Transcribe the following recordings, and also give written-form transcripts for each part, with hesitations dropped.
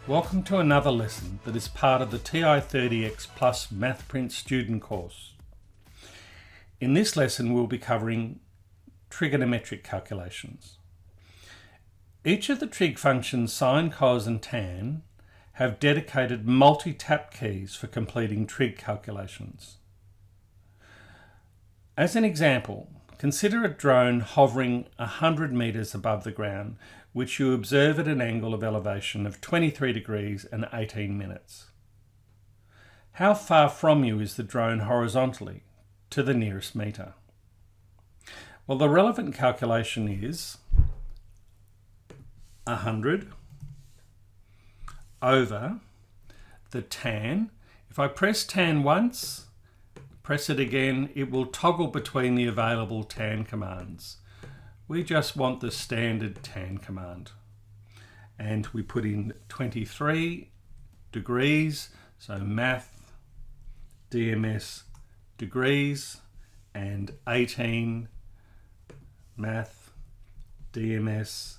Welcome to another lesson that is part of the TI-30XPlus MathPrint student course. In this lesson we'll be covering trigonometric calculations. Each of the trig functions sine, cos and tan have dedicated multi-tap keys for completing trig calculations. As an example, consider a drone hovering 100 meters above the ground, which you observe at an angle of elevation of 23 degrees and 18 minutes. How far from you is the drone horizontally to the nearest meter? Well, the relevant calculation is 100 over the tan. If I press tan once, press it again, it will toggle between the available tan commands. We just want the standard tan command. And we put in 23 degrees, so math, DMS degrees, and 18 math, DMS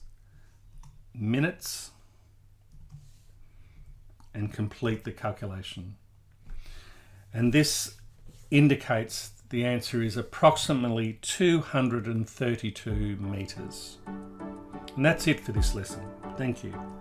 minutes, and complete the calculation. And this indicates the answer is approximately 232 meters. And that's it for this lesson. Thank you.